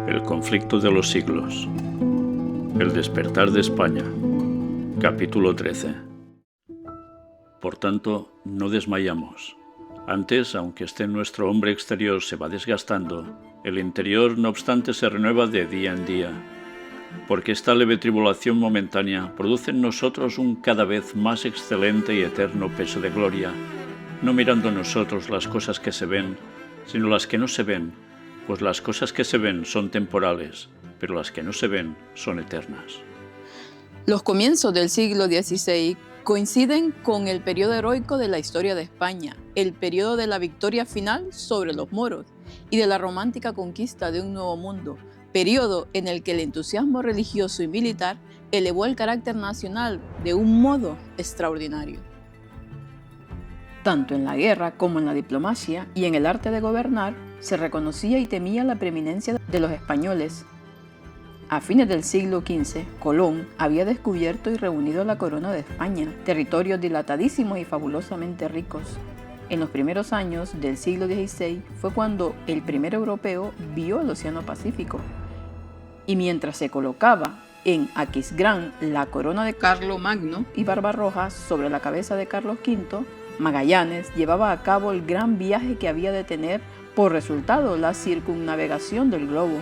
El conflicto de los siglos. El despertar de España. Capítulo 13. Por tanto, no desmayamos. Antes, aunque nuestro hombre exterior se va desgastando, el interior, no obstante, se renueva de día en día, porque esta leve tribulación momentánea produce en nosotros un cada vez más excelente y eterno peso de gloria, no mirando nosotros las cosas que se ven, sino las que no se ven, pues las cosas que se ven son temporales, pero las que no se ven son eternas. Los comienzos del siglo XVI coinciden con el periodo heroico de la historia de España, el periodo de la victoria final sobre los moros y de la romántica conquista de un nuevo mundo, periodo en el que el entusiasmo religioso y militar elevó el carácter nacional de un modo extraordinario. Tanto en la guerra como en la diplomacia y en el arte de gobernar, se reconocía y temía la preeminencia de los españoles. A fines del siglo XV, Colón había descubierto y reunido la corona de España, territorios dilatadísimos y fabulosamente ricos. En los primeros años del siglo XVI fue cuando el primer europeo vio el Océano Pacífico. Y mientras se colocaba en Aquisgrán la corona de Carlomagno y Barbarroja sobre la cabeza de Carlos V, Magallanes llevaba a cabo el gran viaje que había de tener por resultado la circunnavegación del globo,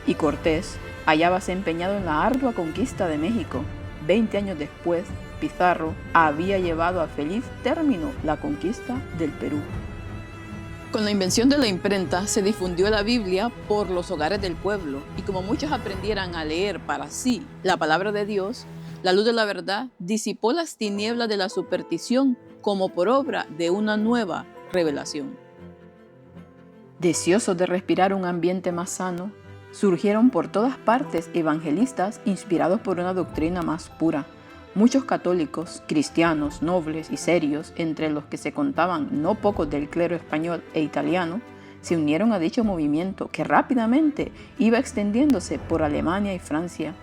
y Cortés hallábase empeñado en la ardua conquista de México. 20 años después, Pizarro había llevado a feliz término la conquista del Perú. Con la invención de la imprenta se difundió la Biblia por los hogares del pueblo, y como muchos aprendieran a leer para sí la palabra de Dios, la luz de la verdad disipó las tinieblas de la superstición como por obra de una nueva revelación. Deseosos de respirar un ambiente más sano, surgieron por todas partes evangelistas inspirados por una doctrina más pura. Muchos católicos, cristianos, nobles y serios, entre los que se contaban no pocos del clero español e italiano, se unieron a dicho movimiento que rápidamente iba extendiéndose por Alemania y Francia.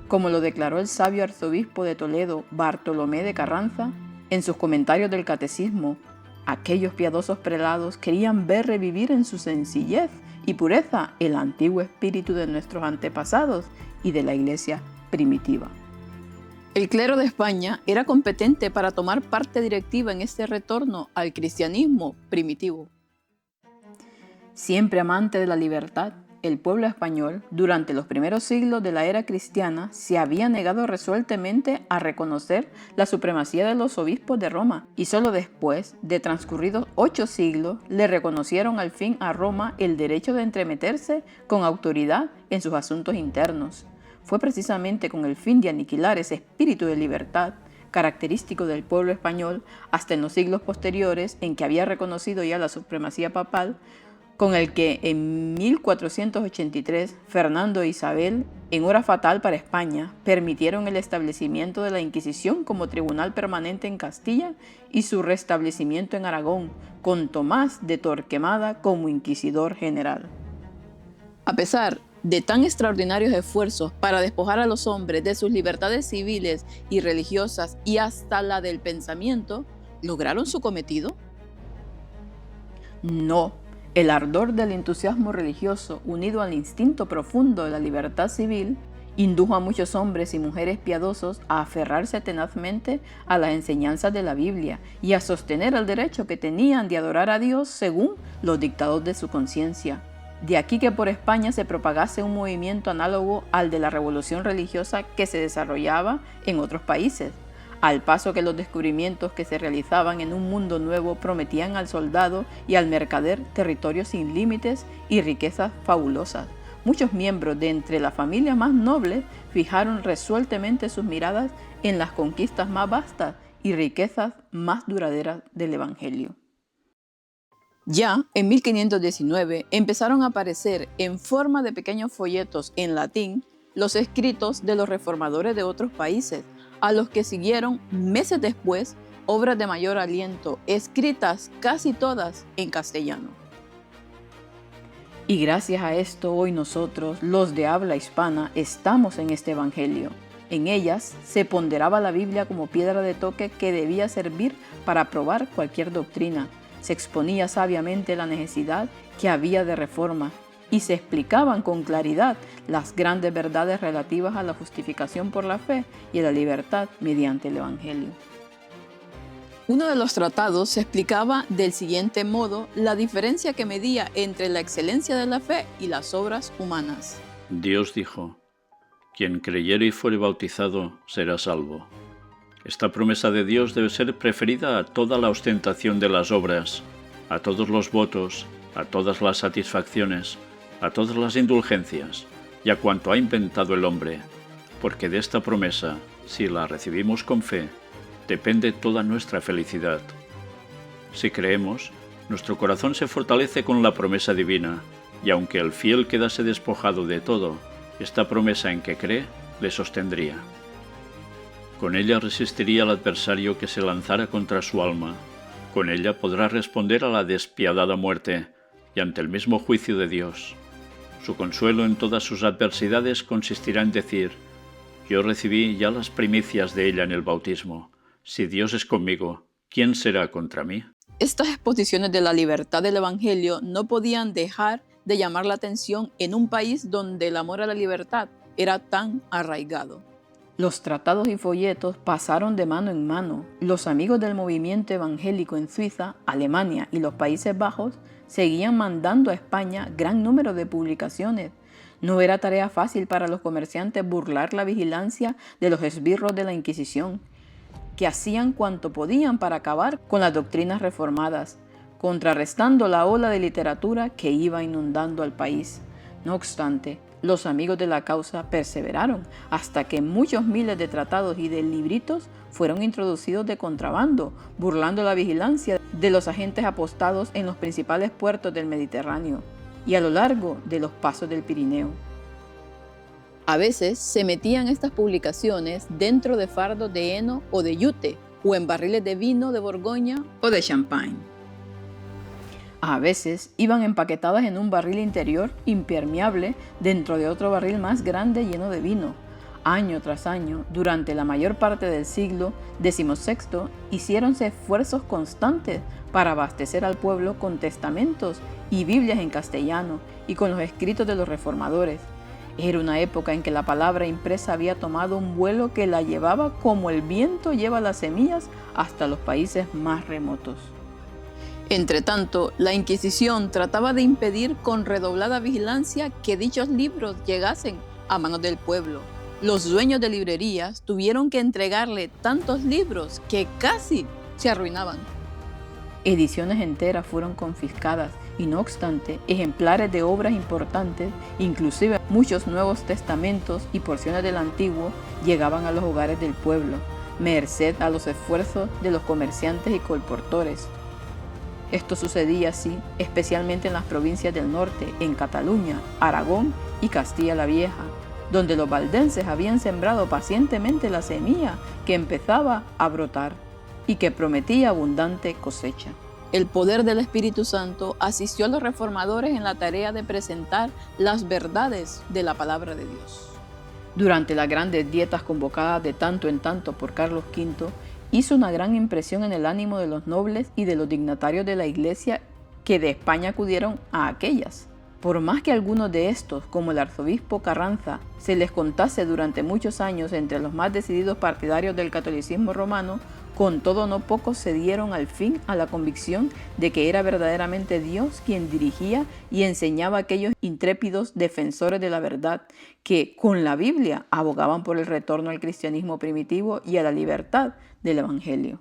Como lo declaró el sabio arzobispo de Toledo, Bartolomé de Carranza, en sus comentarios del Catecismo, aquellos piadosos prelados querían ver revivir en su sencillez y pureza el antiguo espíritu de nuestros antepasados y de la Iglesia primitiva. El clero de España era competente para tomar parte directiva en este retorno al cristianismo primitivo. Siempre amante de la libertad, el pueblo español, durante los primeros siglos de la era cristiana, se había negado resueltamente a reconocer la supremacía de los obispos de Roma, y solo después de transcurridos 8 siglos le reconocieron al fin a Roma el derecho de entremeterse con autoridad en sus asuntos internos. Fue precisamente con el fin de aniquilar ese espíritu de libertad característico del pueblo español hasta en los siglos posteriores, en que había reconocido ya la supremacía papal, con el que en 1483 Fernando e Isabel, en hora fatal para España, permitieron el establecimiento de la Inquisición como tribunal permanente en Castilla y su restablecimiento en Aragón, con Tomás de Torquemada como inquisidor general. A pesar de tan extraordinarios esfuerzos para despojar a los hombres de sus libertades civiles y religiosas y hasta la del pensamiento, ¿lograron su cometido? No. El ardor del entusiasmo religioso, unido al instinto profundo de la libertad civil, indujo a muchos hombres y mujeres piadosos a aferrarse tenazmente a las enseñanzas de la Biblia y a sostener el derecho que tenían de adorar a Dios según los dictados de su conciencia. De aquí que por España se propagase un movimiento análogo al de la revolución religiosa que se desarrollaba en otros países, al paso que los descubrimientos que se realizaban en un mundo nuevo prometían al soldado y al mercader territorios sin límites y riquezas fabulosas. Muchos miembros de entre la familia más noble fijaron resueltamente sus miradas en las conquistas más vastas y riquezas más duraderas del Evangelio. Ya en 1519 empezaron a aparecer en forma de pequeños folletos en latín los escritos de los reformadores de otros países, a los que siguieron meses después obras de mayor aliento, escritas casi todas en castellano. Y gracias a esto hoy nosotros, los de habla hispana, estamos en este Evangelio. En ellas se ponderaba la Biblia como piedra de toque que debía servir para probar cualquier doctrina. Se exponía sabiamente la necesidad que había de reforma y se explicaban con claridad las grandes verdades relativas a la justificación por la fe y a la libertad mediante el Evangelio. Uno de los tratados se explicaba del siguiente modo la diferencia que medía entre la excelencia de la fe y las obras humanas. Dios dijo: quien creyere y fuere bautizado será salvo. Esta promesa de Dios debe ser preferida a toda la ostentación de las obras, a todos los votos, a todas las satisfacciones, a todas las indulgencias y a cuanto ha inventado el hombre, porque de esta promesa, si la recibimos con fe, depende toda nuestra felicidad. Si creemos, nuestro corazón se fortalece con la promesa divina, y aunque el fiel quedase despojado de todo, esta promesa en que cree le sostendría. Con ella resistiría al adversario que se lanzara contra su alma. Con ella podrá responder a la despiadada muerte y ante el mismo juicio de Dios. Su consuelo en todas sus adversidades consistirá en decir: yo recibí ya las primicias de ella en el bautismo. Si Dios es conmigo, ¿quién será contra mí? Estas exposiciones de la libertad del Evangelio no podían dejar de llamar la atención en un país donde el amor a la libertad era tan arraigado. Los tratados y folletos pasaron de mano en mano. Los amigos del movimiento evangélico en Suiza, Alemania y los Países Bajos seguían mandando a España gran número de publicaciones. No era tarea fácil para los comerciantes burlar la vigilancia de los esbirros de la Inquisición, que hacían cuanto podían para acabar con las doctrinas reformadas, contrarrestando la ola de literatura que iba inundando al país. No obstante, los amigos de la causa perseveraron hasta que muchos miles de tratados y de libritos fueron introducidos de contrabando, burlando la vigilancia de los agentes apostados en los principales puertos del Mediterráneo y a lo largo de los pasos del Pirineo. A veces se metían estas publicaciones dentro de fardos de heno o de yute, o en barriles de vino de Borgoña o de champagne. A veces iban empaquetadas en un barril interior impermeable dentro de otro barril más grande lleno de vino. Año tras año, durante la mayor parte del siglo XVI, hiciéronse esfuerzos constantes para abastecer al pueblo con testamentos y Biblias en castellano y con los escritos de los reformadores. Era una época en que la palabra impresa había tomado un vuelo que la llevaba como el viento lleva las semillas hasta los países más remotos. Entretanto, la Inquisición trataba de impedir con redoblada vigilancia que dichos libros llegasen a manos del pueblo. Los dueños de librerías tuvieron que entregarle tantos libros que casi se arruinaban. Ediciones enteras fueron confiscadas y no obstante, ejemplares de obras importantes, inclusive muchos nuevos testamentos y porciones del Antiguo, llegaban a los hogares del pueblo, merced a los esfuerzos de los comerciantes y colportores. Esto sucedía así, especialmente en las provincias del norte, en Cataluña, Aragón y Castilla la Vieja, donde los valdenses habían sembrado pacientemente la semilla que empezaba a brotar y que prometía abundante cosecha. El poder del Espíritu Santo asistió a los reformadores en la tarea de presentar las verdades de la palabra de Dios. Durante las grandes dietas convocadas de tanto en tanto por Carlos V, hizo una gran impresión en el ánimo de los nobles y de los dignatarios de la Iglesia que de España acudieron a aquellas. Por más que algunos de estos, como el arzobispo Carranza, se les contase durante muchos años entre los más decididos partidarios del catolicismo romano, con todo no pocos se dieron al fin a la convicción de que era verdaderamente Dios quien dirigía y enseñaba a aquellos intrépidos defensores de la verdad que, con la Biblia, abogaban por el retorno al cristianismo primitivo y a la libertad del Evangelio.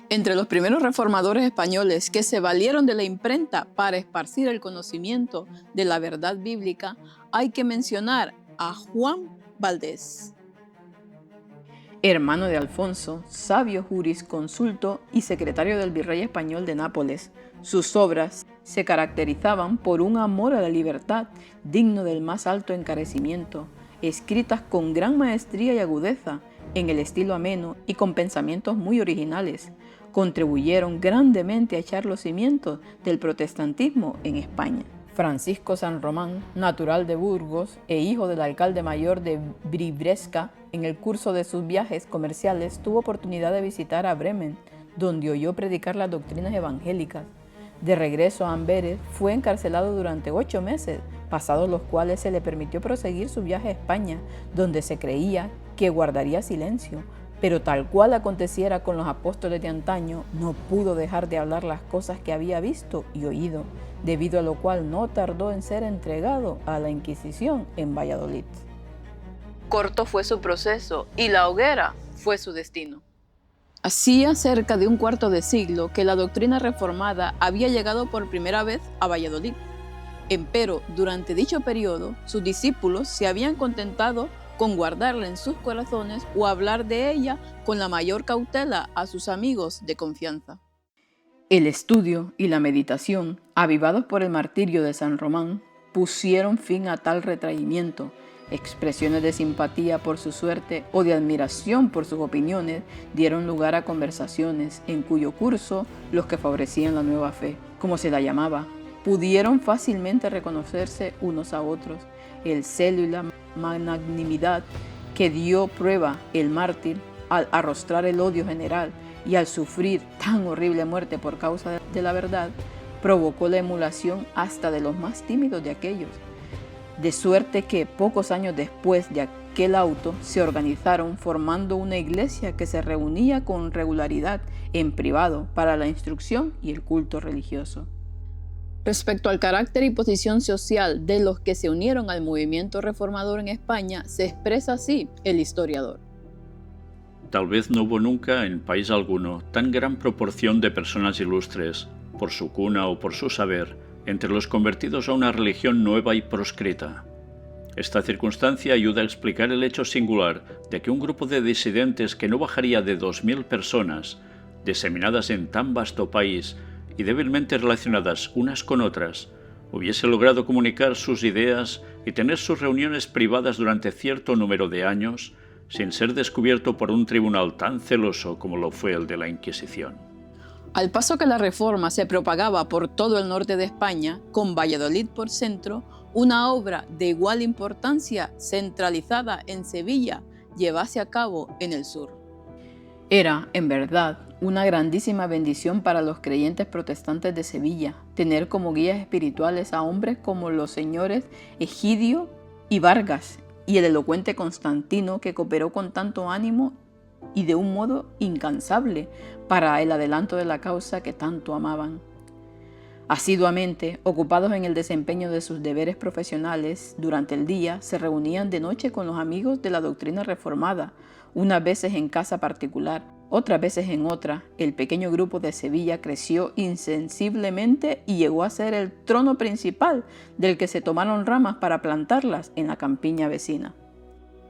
Entre los primeros reformadores españoles que se valieron de la imprenta para esparcir el conocimiento de la verdad bíblica, hay que mencionar a Juan Valdés. Hermano de Alfonso, sabio jurisconsulto y secretario del virrey español de Nápoles, sus obras se caracterizaban por un amor a la libertad digno del más alto encarecimiento, escritas con gran maestría y agudeza, en el estilo ameno y con pensamientos muy originales. Contribuyeron grandemente a echar los cimientos del protestantismo en España. Francisco San Román, natural de Burgos e hijo del alcalde mayor de Briviesca, en el curso de sus viajes comerciales tuvo oportunidad de visitar a Bremen, donde oyó predicar las doctrinas evangélicas. De regreso a Amberes, fue encarcelado durante 8 meses, pasados los cuales se le permitió proseguir su viaje a España, donde se creía que guardaría silencio. Pero tal cual aconteciera con los apóstoles de antaño, no pudo dejar de hablar las cosas que había visto y oído, debido a lo cual no tardó en ser entregado a la Inquisición en Valladolid. Corto fue su proceso y la hoguera fue su destino. Hacía cerca de un cuarto de siglo que la doctrina reformada había llegado por primera vez a Valladolid. Empero, durante dicho periodo, sus discípulos se habían contentado con guardarla en sus corazones o hablar de ella con la mayor cautela a sus amigos de confianza. El estudio y la meditación, avivados por el martirio de San Román, pusieron fin a tal retraimiento. Expresiones de simpatía por su suerte o de admiración por sus opiniones dieron lugar a conversaciones en cuyo curso los que favorecían la nueva fe, como se la llamaba, pudieron fácilmente reconocerse unos a otros. El celo y la magnanimidad que dio prueba el mártir al arrostrar el odio general y al sufrir tan horrible muerte por causa de la verdad, provocó la emulación hasta de los más tímidos de aquellos. De suerte que pocos años después de aquel auto se organizaron formando una iglesia que se reunía con regularidad en privado para la instrucción y el culto religioso. Respecto al carácter y posición social de los que se unieron al movimiento reformador en España, se expresa así el historiador. Tal vez no hubo nunca en país alguno tan gran proporción de personas ilustres, por su cuna o por su saber, entre los convertidos a una religión nueva y proscrita. Esta circunstancia ayuda a explicar el hecho singular de que un grupo de disidentes que no bajaría de 2000 personas, diseminadas en tan vasto país y débilmente relacionadas unas con otras, hubiese logrado comunicar sus ideas y tener sus reuniones privadas durante cierto número de años, sin ser descubierto por un tribunal tan celoso como lo fue el de la Inquisición. Al paso que la reforma se propagaba por todo el norte de España, con Valladolid por centro, una obra de igual importancia centralizada en Sevilla llevase a cabo en el sur. Era, en verdad, una grandísima bendición para los creyentes protestantes de Sevilla tener como guías espirituales a hombres como los señores Egidio y Vargas y el elocuente Constantino, que cooperó con tanto ánimo y de un modo incansable para el adelanto de la causa que tanto amaban. Asiduamente, ocupados en el desempeño de sus deberes profesionales, durante el día se reunían de noche con los amigos de la doctrina reformada, unas veces en casa particular, otras veces en otra. El pequeño grupo de Sevilla creció insensiblemente y llegó a ser el trono principal del que se tomaron ramas para plantarlas en la campiña vecina.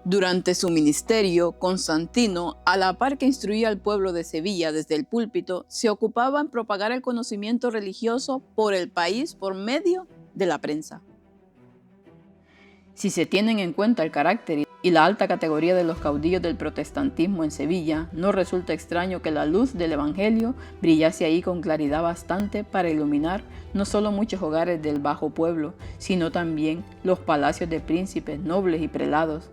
Durante su ministerio, Constantino, a la par que instruía al pueblo de Sevilla desde el púlpito, se ocupaba en propagar el conocimiento religioso por el país por medio de la prensa. Si se tienen en cuenta el carácter y la alta categoría de los caudillos del protestantismo en Sevilla, no resulta extraño que la luz del Evangelio brillase ahí con claridad bastante para iluminar no solo muchos hogares del bajo pueblo, sino también los palacios de príncipes, nobles y prelados.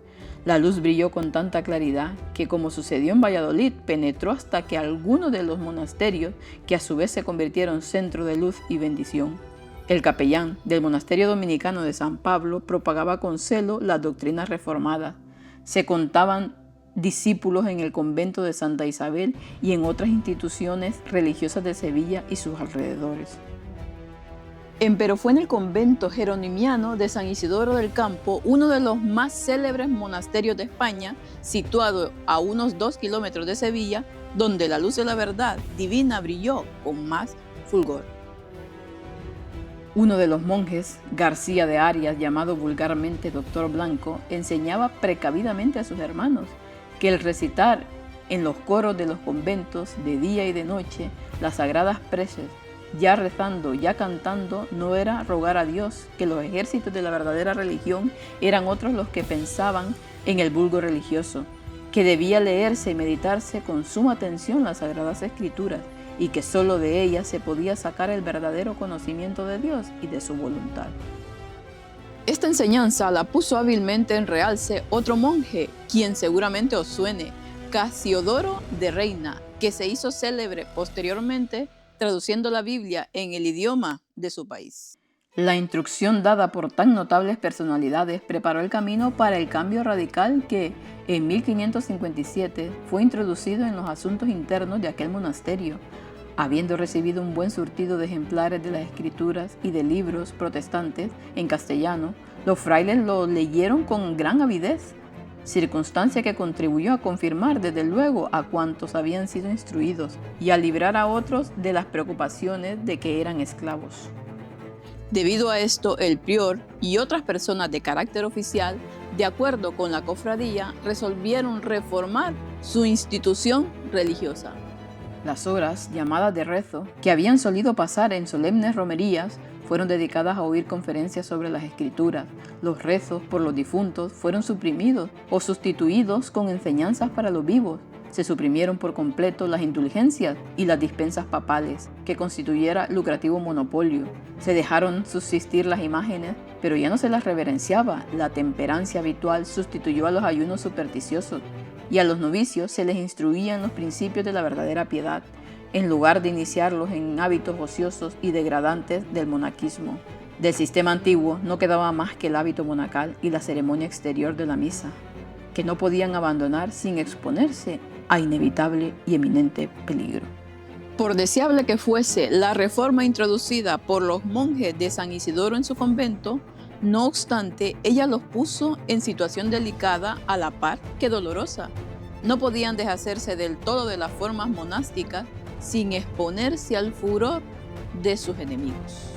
La luz brilló con tanta claridad que, como sucedió en Valladolid, penetró hasta que algunos de los monasterios, que a su vez se convirtieron centro de luz y bendición. El capellán del monasterio dominicano de San Pablo propagaba con celo las doctrinas reformadas. Se contaban discípulos en el convento de Santa Isabel y en otras instituciones religiosas de Sevilla y sus alrededores. Empero fue en el convento jeronimiano de San Isidoro del Campo, uno de los más célebres monasterios de España, situado a unos 2 kilómetros de Sevilla, donde la luz de la verdad divina brilló con más fulgor. Uno de los monjes, García de Arias, llamado vulgarmente Doctor Blanco, enseñaba precavidamente a sus hermanos que el recitar en los coros de los conventos de día y de noche las sagradas preces, ya rezando, ya cantando, no era rogar a Dios, que los ejércitos de la verdadera religión eran otros los que pensaban en el vulgo religioso, que debía leerse y meditarse con suma atención las sagradas escrituras y que sólo de ellas se podía sacar el verdadero conocimiento de Dios y de su voluntad. Esta enseñanza la puso hábilmente en realce otro monje, quien seguramente os suene, Casiodoro de Reina, que se hizo célebre posteriormente traduciendo la Biblia en el idioma de su país. La instrucción dada por tan notables personalidades preparó el camino para el cambio radical que, en 1557, fue introducido en los asuntos internos de aquel monasterio. Habiendo recibido un buen surtido de ejemplares de las escrituras y de libros protestantes en castellano, los frailes lo leyeron con gran avidez, circunstancia que contribuyó a confirmar desde luego a cuantos habían sido instruidos y a librar a otros de las preocupaciones de que eran esclavos. Debido a esto, el prior y otras personas de carácter oficial, de acuerdo con la cofradía, resolvieron reformar su institución religiosa. Las horas, llamadas de rezo, que habían solido pasar en solemnes romerías, fueron dedicadas a oír conferencias sobre las escrituras. Los rezos por los difuntos fueron suprimidos o sustituidos con enseñanzas para los vivos. Se suprimieron por completo las indulgencias y las dispensas papales, que constituyera lucrativo monopolio. Se dejaron subsistir las imágenes, pero ya no se las reverenciaba. La temperancia habitual sustituyó a los ayunos supersticiosos, y a los novicios se les instruía en los principios de la verdadera piedad, en lugar de iniciarlos en hábitos ociosos y degradantes del monaquismo. Del sistema antiguo no quedaba más que el hábito monacal y la ceremonia exterior de la misa, que no podían abandonar sin exponerse a inevitable y eminente peligro. Por deseable que fuese la reforma introducida por los monjes de San Isidoro en su convento, no obstante, ella los puso en situación delicada a la par que dolorosa. No podían deshacerse del todo de las formas monásticas sin exponerse al furor de sus enemigos.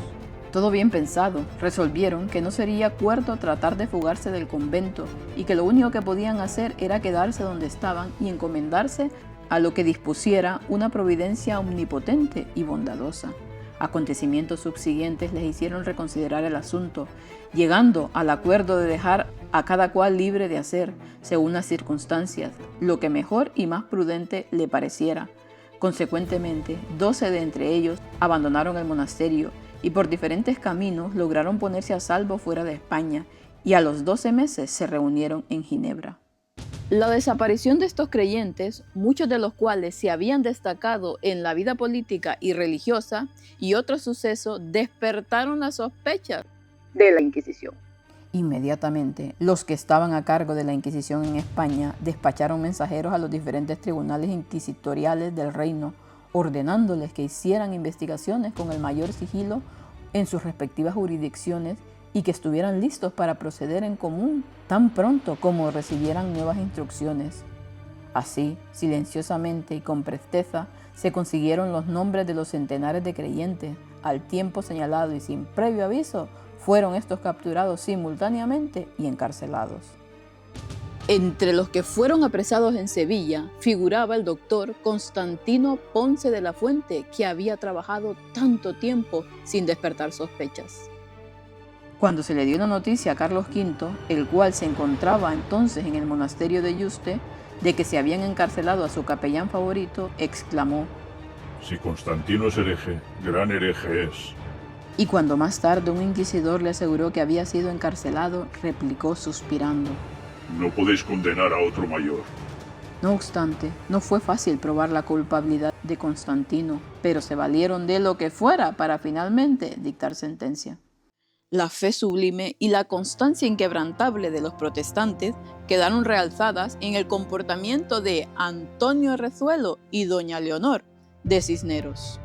Todo bien pensado, resolvieron que no sería cuerdo tratar de fugarse del convento y que lo único que podían hacer era quedarse donde estaban y encomendarse a lo que dispusiera una providencia omnipotente y bondadosa. Acontecimientos subsiguientes les hicieron reconsiderar el asunto, llegando al acuerdo de dejar a cada cual libre de hacer, según las circunstancias, lo que mejor y más prudente le pareciera. Consecuentemente, 12 de entre ellos abandonaron el monasterio y por diferentes caminos lograron ponerse a salvo fuera de España, y a los 12 meses se reunieron en Ginebra. La desaparición de estos creyentes, muchos de los cuales se habían destacado en la vida política y religiosa, y otros sucesos despertaron las sospechas de la Inquisición. Inmediatamente, los que estaban a cargo de la Inquisición en España despacharon mensajeros a los diferentes tribunales inquisitoriales del reino, ordenándoles que hicieran investigaciones con el mayor sigilo en sus respectivas jurisdicciones y que estuvieran listos para proceder en común tan pronto como recibieran nuevas instrucciones. Así, silenciosamente y con presteza, se consiguieron los nombres de los centenares de creyentes. Al tiempo señalado y sin previo aviso, fueron estos capturados simultáneamente y encarcelados. Entre los que fueron apresados en Sevilla figuraba el doctor Constantino Ponce de la Fuente, que había trabajado tanto tiempo sin despertar sospechas. Cuando se le dio la noticia a Carlos V, el cual se encontraba entonces en el monasterio de Yuste, de que se habían encarcelado a su capellán favorito, exclamó: «Si Constantino es hereje, gran hereje es». Y cuando más tarde un inquisidor le aseguró que había sido encarcelado, replicó suspirando: «No podéis condenar a otro mayor». No obstante, no fue fácil probar la culpabilidad de Constantino, pero se valieron de lo que fuera para finalmente dictar sentencia. La fe sublime y la constancia inquebrantable de los protestantes quedaron realzadas en el comportamiento de Antonio Rezuelo y doña Leonor de Cisneros.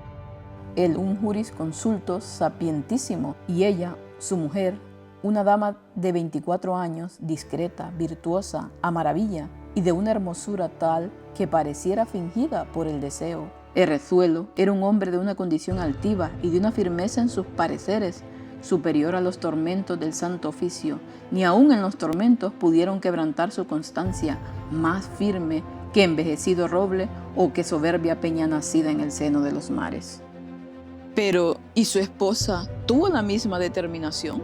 Él, un jurisconsulto sapientísimo, y ella, su mujer, una dama de 24 años, discreta, virtuosa, a maravilla, y de una hermosura tal que pareciera fingida por el deseo. Rezuelo era un hombre de una condición altiva y de una firmeza en sus pareceres, superior a los tormentos del santo oficio. Ni aun en los tormentos pudieron quebrantar su constancia, más firme que envejecido roble o que soberbia peña nacida en el seno de los mares. Pero, ¿y su esposa tuvo la misma determinación?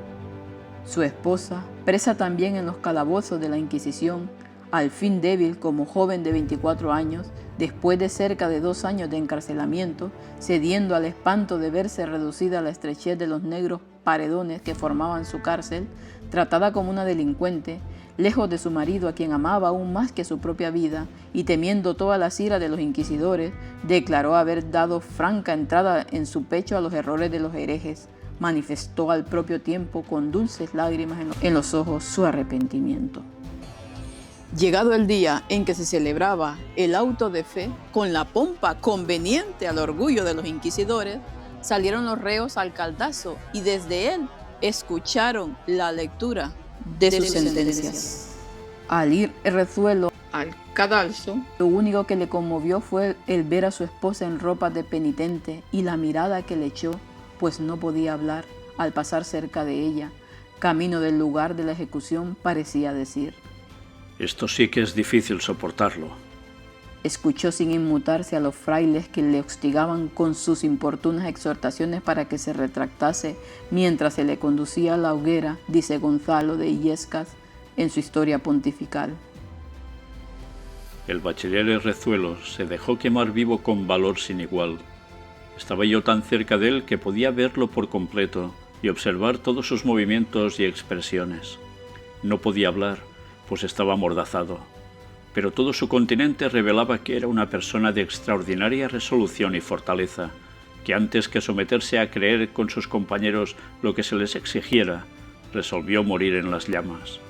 Su esposa, presa también en los calabozos de la Inquisición, al fin débil como joven de 24 años, después de cerca de 2 años de encarcelamiento, cediendo al espanto de verse reducida a la estrechez de los negros paredones que formaban su cárcel, tratada como una delincuente, lejos de su marido, a quien amaba aún más que su propia vida, y temiendo todas las iras de los inquisidores, declaró haber dado franca entrada en su pecho a los errores de los herejes. Manifestó al propio tiempo, con dulces lágrimas en los ojos, su arrepentimiento. Llegado el día en que se celebraba el auto de fe, con la pompa conveniente al orgullo de los inquisidores, salieron los reos al caldazo y desde él escucharon la lectura de sus sentencias. Al ir Rezuelo al cadalso, lo único que le conmovió fue el ver a su esposa en ropa de penitente y la mirada que le echó, pues no podía hablar al pasar cerca de ella. Camino del lugar de la ejecución parecía decir: esto sí que es difícil soportarlo. Escuchó sin inmutarse a los frailes que le hostigaban con sus importunas exhortaciones para que se retractase mientras se le conducía a la hoguera, dice Gonzalo de Illescas en su Historia Pontifical. El bachiller Rezuelo se dejó quemar vivo con valor sin igual. Estaba yo tan cerca de él que podía verlo por completo y observar todos sus movimientos y expresiones. No podía hablar, pues estaba amordazado, pero todo su continente revelaba que era una persona de extraordinaria resolución y fortaleza, que antes que someterse a creer con sus compañeros lo que se les exigiera, resolvió morir en las llamas.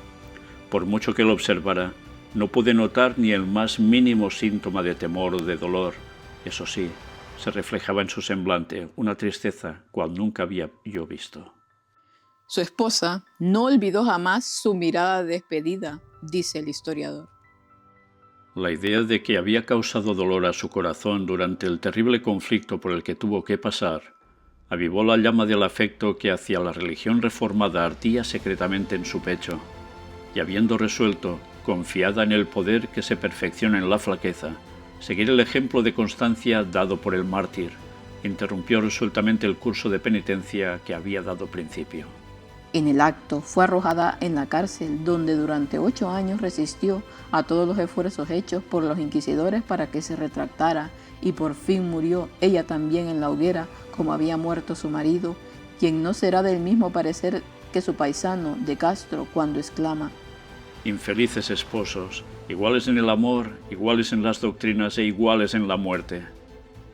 Por mucho que lo observara, no pude notar ni el más mínimo síntoma de temor o de dolor. Eso sí, se reflejaba en su semblante una tristeza cual nunca había yo visto. Su esposa no olvidó jamás su mirada de despedida, dice el historiador. La idea de que había causado dolor a su corazón durante el terrible conflicto por el que tuvo que pasar, avivó la llama del afecto que hacia la religión reformada ardía secretamente en su pecho, y habiendo resuelto, confiada en el poder que se perfecciona en la flaqueza, seguir el ejemplo de constancia dado por el mártir, interrumpió resueltamente el curso de penitencia que había dado principio. En el acto fue arrojada en la cárcel, donde durante 8 años resistió a todos los esfuerzos hechos por los inquisidores para que se retractara, y por fin murió ella también en la hoguera, como había muerto su marido, quien no será del mismo parecer que su paisano de Castro, cuando exclama: infelices esposos, iguales en el amor, iguales en las doctrinas e iguales en la muerte.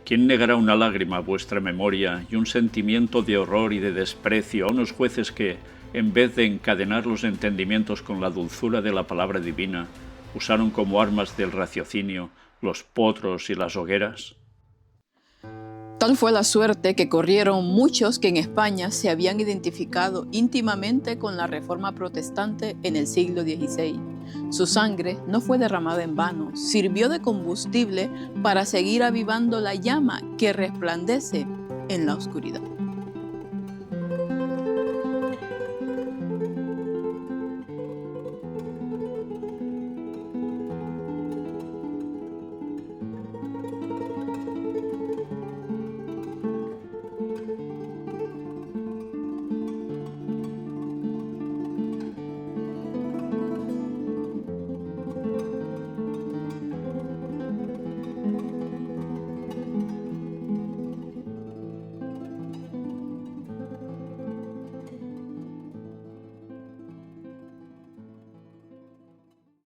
¿Quién negará una lágrima a vuestra memoria y un sentimiento de horror y de desprecio a unos jueces que, en vez de encadenar los entendimientos con la dulzura de la palabra divina, usaron como armas del raciocinio los potros y las hogueras? Tal fue la suerte que corrieron muchos que en España se habían identificado íntimamente con la Reforma Protestante en el siglo XVI. Su sangre no fue derramada en vano, sirvió de combustible para seguir avivando la llama que resplandece en la oscuridad.